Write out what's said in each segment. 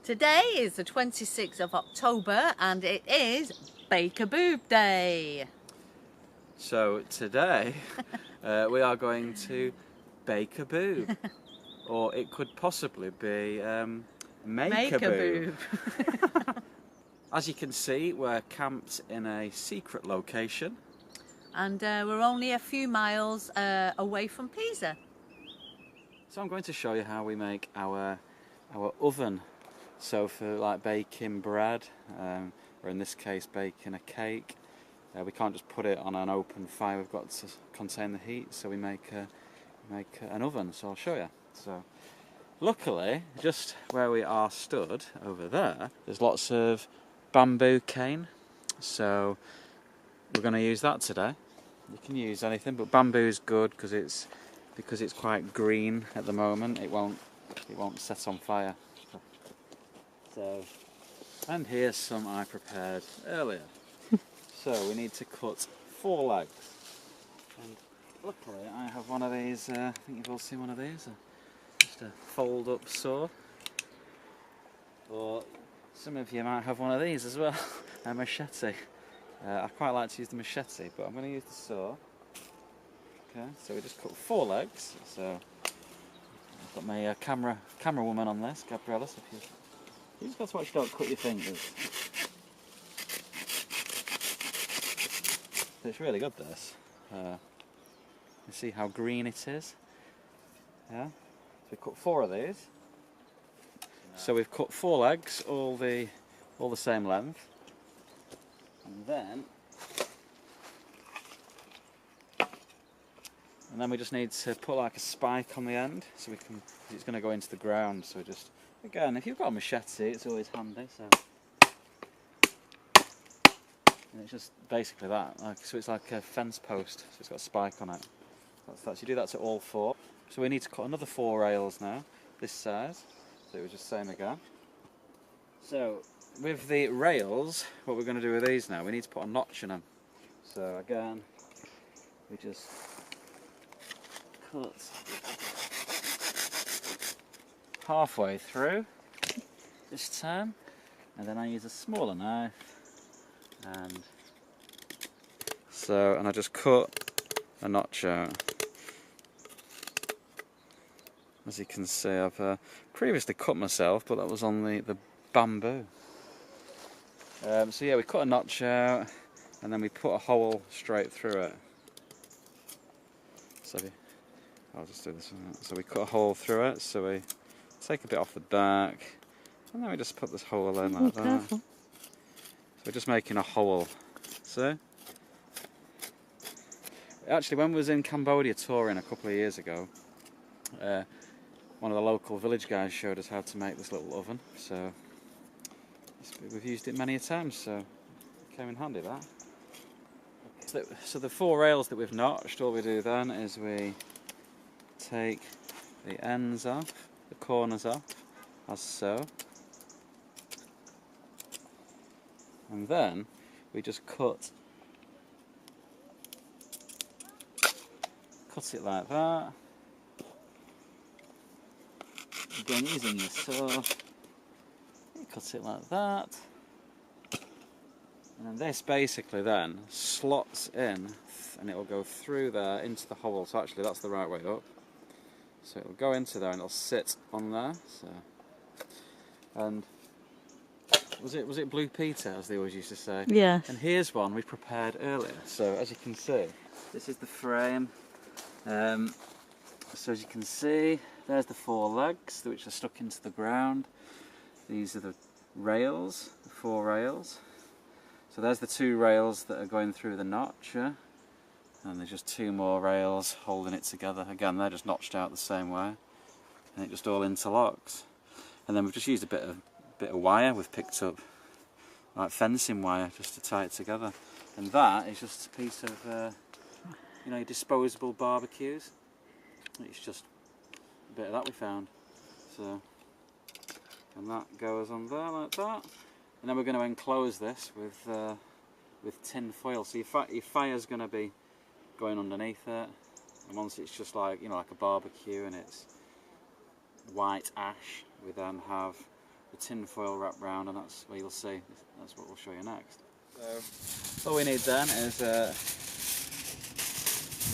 Today is the 26th of October and it is Bake a Boob Day. So today we are going to bake a boob, or it could possibly be make a boob. As you can see, we're camped in a secret location. And we're only a few miles away from Pisa. So I'm going to show you how we make our oven. So for like baking bread, or in this case baking a cake, we can't just put it on an open fire. We've got to contain the heat, so we make an oven. So I'll show you. So luckily, just where we are stood over there, there's lots of bamboo cane. So we're going to use that today. You can use anything, but bamboo is good because it's quite green at the moment. It won't set on fire. So, and here's some I prepared earlier. So we need to cut 4 legs, and luckily I have one of these. I think you've all seen one of these. Just a fold-up saw, or some of you might have one of these as well. A machete. I quite like to use the machete, but I'm going to use the saw. Okay, so we just cut 4 legs. So I've got my camera woman on this, Gabriella. So you just got to watch you don't cut your fingers. It's really good, this. You see how green it is? Yeah. So we cut 4 of these. So we've cut 4 legs, all the same length. And then we just need to put like a spike on the end, so we can. It's going to go into the ground. So just again, if you've got a machete, it's always handy. So, and it's just basically that. So it's like a fence post. So it's got a spike on it. That's that. So you do that to all 4. So we need to cut another 4 rails now, this size. So it was just same again. So with the rails, what we're going to do with these now, we need to put a notch in them. So again, we just cut halfway through this time, and then I use a smaller knife, and I just cut a notch out. As you can see, I've previously cut myself, but that was on the bamboo. So yeah, we cut a notch out, and then we put a hole straight through it. So I'll just do this one. So we cut a hole through it, so we take a bit off the back, and then we just put this hole in like that. Careful. So we're just making a hole. See? Actually, when we was in Cambodia touring a couple of years ago, one of the local village guys showed us how to make this little oven. So we've used it many a time, so it came in handy that. So the 4 rails that we've notched, all we do then is we take the ends off, the corners off, as so. And then we just cut it like that. Again, using your saw, you cut it like that. And then this basically then slots in, and it will go through there into the hole. So actually that's the right way up. So it'll go into there and it'll sit on there. So, and was it Blue Peter, as they always used to say? Yeah. And here's one we prepared earlier. So as you can see, this is the frame. So as you can see, there's the 4 legs which are stuck into the ground. These are the rails, the 4 rails. So there's the 2 rails that are going through the notch, yeah? And there's just 2 more rails holding it together. Again, they're just notched out the same way, and it just all interlocks. And then we've just used a bit of wire. We've picked up like fencing wire just to tie it together. And that is just a piece of your disposable barbecues. It's just a bit of that we found. So, and that goes on there like that. And then we're going to enclose this with tin foil. So your fire's going to be going underneath it, and once it's just like like a barbecue and it's white ash, we then have tin foil wrapped round, and that's where you'll see. That's what we'll show you next. So all we need then is a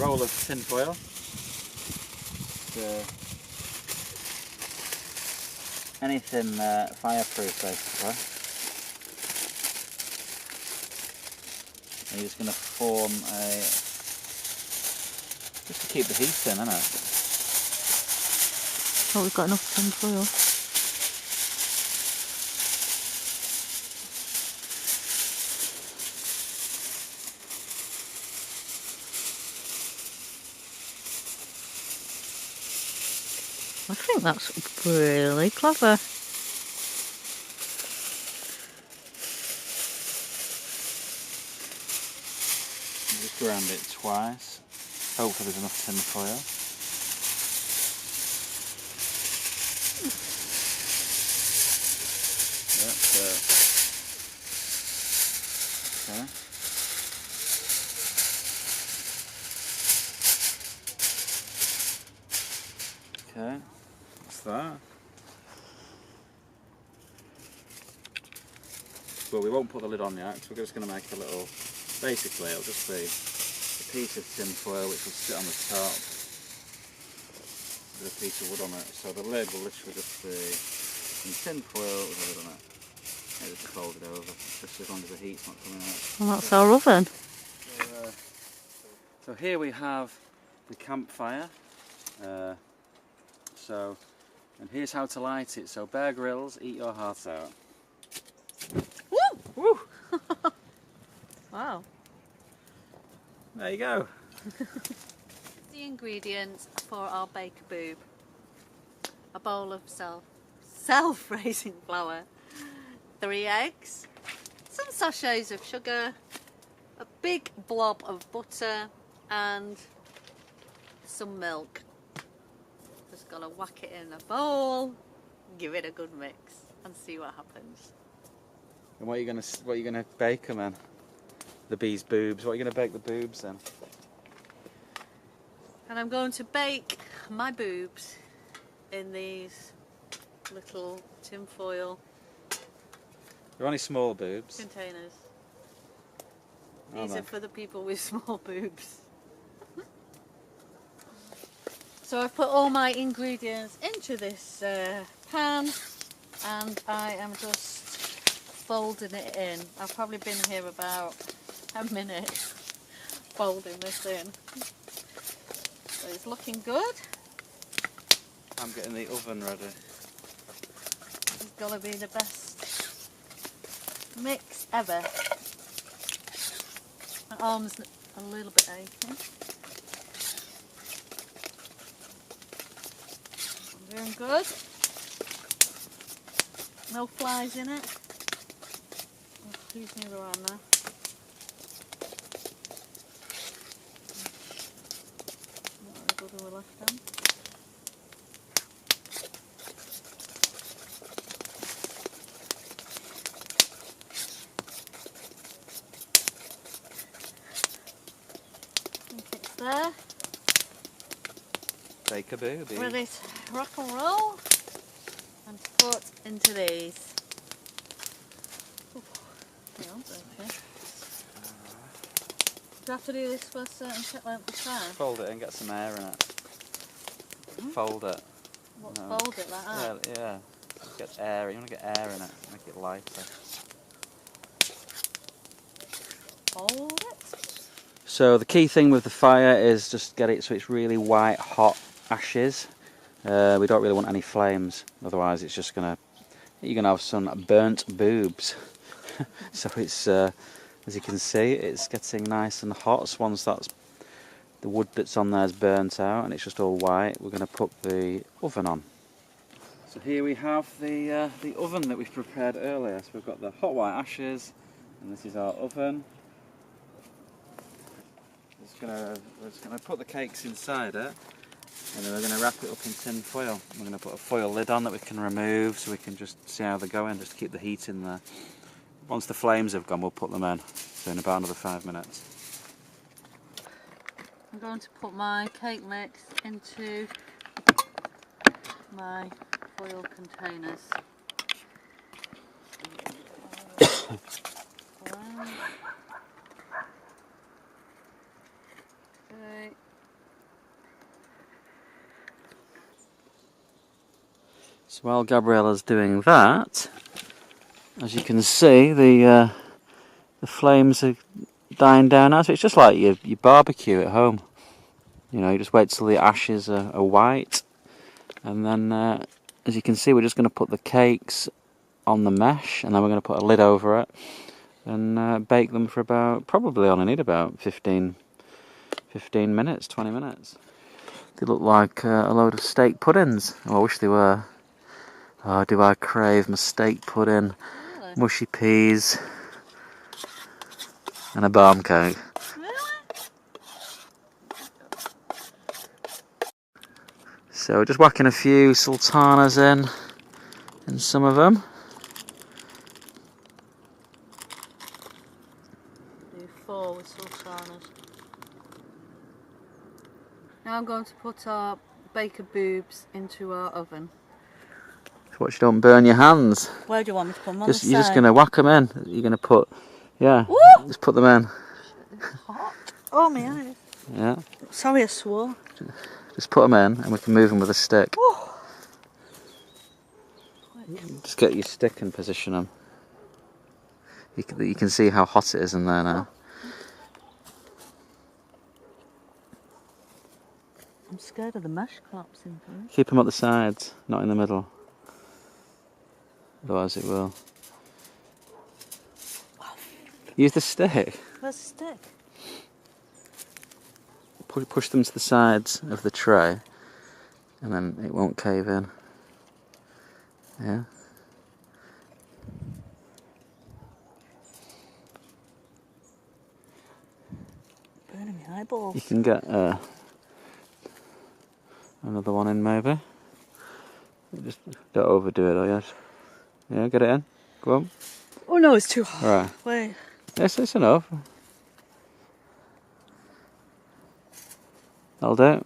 roll of tin foil. Anything fireproof basically. And you're just going to form just to keep the heat in, isn't it? Oh, we've got enough tin foil. I think that's really clever. Just ground it twice. Hopefully there's enough tin foil. Yep, okay. Okay, what's that? Well, we won't put the lid on yet, because we're just going to make a little, basically it'll just be a piece of tin foil which will sit on the top with a piece of wood on it. So the lid will literally just be some tin foil with a lid on it. Yeah, just fold it over, just as long as the heat's not coming out. Well, that's our oven. So here we have the campfire. And here's how to light it. So Bear Grylls, eat your heart out. Woo! Woo! Wow. There you go. The ingredients for our Baker Boob: a bowl of self-raising flour, 3 eggs, some sachets of sugar, a big blob of butter, and some milk. Just gotta whack it in a bowl, give it a good mix, and see what happens. And what are you gonna bake them in? The bee's boobs. What are you gonna bake the boobs in? And I'm going to bake my boobs in these little tin foil They're only small boobs. containers. Oh, These no. are for the people with small boobs. So I've put all my ingredients into this pan, and I am just folding it in. I've probably been here about a minute folding this in. So it's looking good. I'm getting the oven ready. It's got to be the best mix ever. My arm's a little bit aching. I'm doing good. No flies in it. Oh, use the other one now. Not very good with my left hand. There, Bake a booby. ready to rock and roll and put into these. Ooh, hang on, okay. Do you have to do this for a certain length of time? Fold it and get some air in it. Fold it. What, No. fold it like that? Yeah. Get air. You want to get air in it. Make it lighter. Fold it? So the key thing with the fire is just get it so it's really white, hot ashes. We don't really want any flames, otherwise it's just you're gonna have some burnt boobs. So it's, as you can see, it's getting nice and hot. So once the wood that's on there is burnt out and it's just all white, we're gonna put the oven on. So here we have the oven that we've prepared earlier. So we've got the hot white ashes, and this is our oven. We're just going to put the cakes inside it, and then we're going to wrap it up in tin foil. We're going to put a foil lid on that we can remove so we can just see how they're going, just to keep the heat in there. Once the flames have gone, we'll put them in, so in about another 5 minutes. I'm going to put my cake mix into my foil containers. Wow. Okay. So while Gabriella's doing that, as you can see, the flames are dying down now. So it's just like your barbecue at home. You know, you just wait till the ashes are white, and then as you can see, we're just going to put the cakes on the mesh, and then we're going to put a lid over it and bake them for probably only need about 15 minutes, 20 minutes. They look like a load of steak puddings. Oh, I wish they were. Oh, do I crave my steak pudding, Really? mushy peas, and a barm cake. Really? So we're just whacking a few sultanas in some of them. Do 4 with sultanas. Now I'm going to put our baker boobs into our oven. Watch you don't burn your hands. Where do you want me to put them? On You're the just side? going to whack them in. You're going to put, yeah, Woo! just put them in. Hot. Oh my eyes. Yeah, Sorry I swore. just put them in and we can move them with a stick. Woo! Just get your stick and position them. You can see how hot it is in there now. I'm scared of the mesh collapsing. Keep them at the sides, not in the middle. Otherwise it will. Use the stick. Where's the stick? Push them to the sides of the tray and then it won't cave in. Yeah. Burning my eyeballs. You can get another one in maybe. Just don't overdo it, I guess. Yeah, get it in. Go on. Oh no, it's too hot. Right. Wait. Yes, it's enough. That'll do.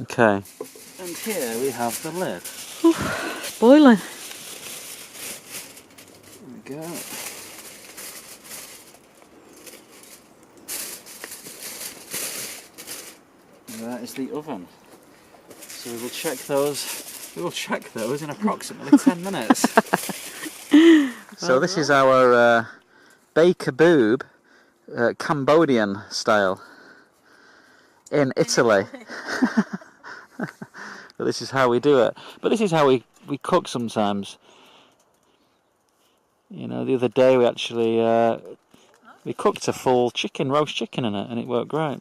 Okay. And here we have the lid. It's boiling. There we go. And that is the oven. So we will check those. We will check those in approximately 10 minutes. So this is our baker boob, Cambodian style, in Italy. But this is how we do it. But this is how we cook sometimes. You know, the other day we actually we cooked a full roast chicken in it, and it worked great.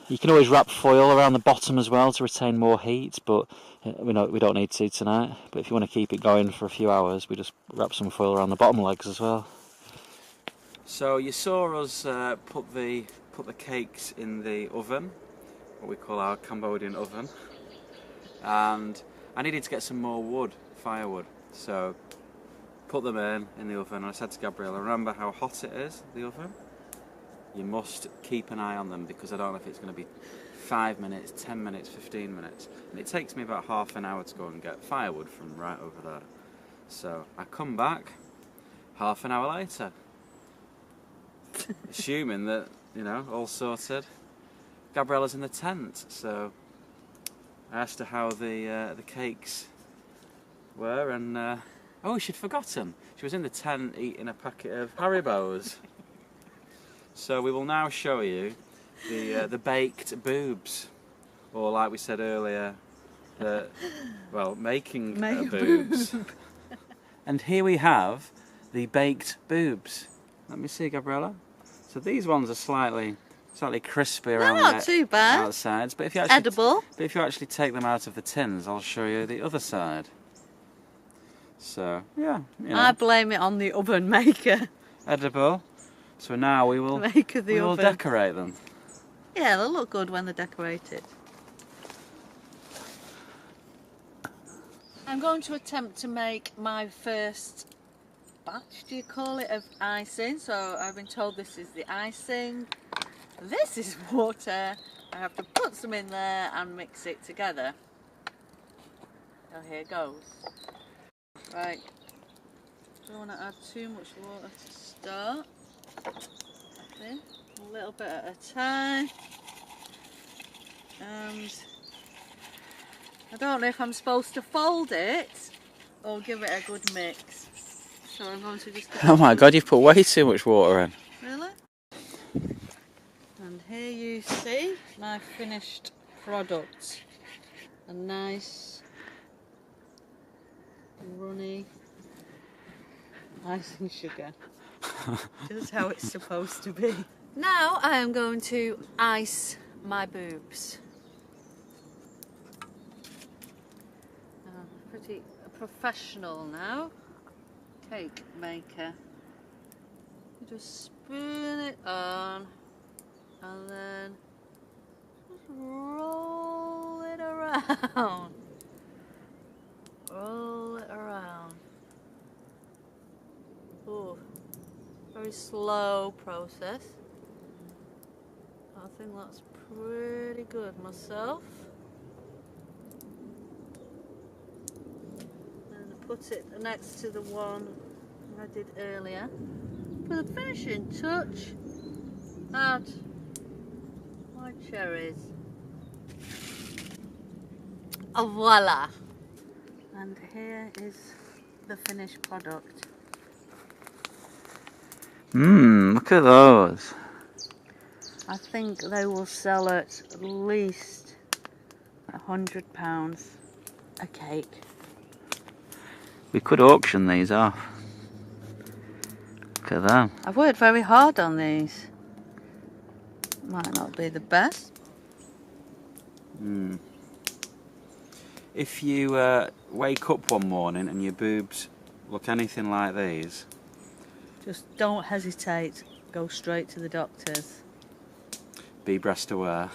You can always wrap foil around the bottom as well to retain more heat, but we don't need to tonight. But if you want to keep it going for a few hours, we just wrap some foil around the bottom legs as well. So you saw us put the cakes in the oven, what we call our Cambodian oven, and I needed to get some more firewood. So put them in the oven, and I said to Gabriella, remember how hot it is, the oven? You must keep an eye on them because I don't know if it's going to be 5 minutes, 10 minutes, 15 minutes. And it takes me about half an hour to go and get firewood from right over there. So I come back half an hour later, assuming that, you know, all sorted. Gabriella's in the tent, so I asked her how the cakes were, and oh, she'd forgotten. She was in the tent eating a packet of Haribos. So we will now show you the baked boobs, or like we said earlier, making boobs. And here we have the baked boobs. Let me see, Gabriella. So these ones are slightly crispy around They're not too bad. outsides, but if you actually Edible. But if you actually take them out of the tins, I'll show you the other side. So yeah, you know, I blame it on the oven maker. edible. So now we will Oven. decorate them. Yeah, they'll look good when they're decorated. I'm going to attempt to make my first batch, do you call it, of icing. So I've been told this is the icing. This is water. I have to put some in there and mix it together. So here goes. Right, don't want to add too much water to start. Okay. A little bit at a time. And I don't know if I'm supposed to fold it or give it a good mix. So I'm going to just give Oh my god, you've put way too much water in. Really? And here you see my finished product. A nice, runny icing sugar. Just how it's supposed to be. Now I am going to ice my boobs. I'm pretty professional now. Cake maker. You just spoon it on and then just roll it around. Roll it around. Oh, very slow process. I think that's pretty good myself. And I put it next to the one I did earlier. For the finishing touch, add my cherries. Oh, voila! And here is the finished product. Look at those. I think they will sell at least £100 a cake. We could auction these off. Look at them. I've worked very hard on these. Might not be the best. If you wake up one morning and your boobs look anything like these, Just don't hesitate. Go straight to the doctors. be breast aware.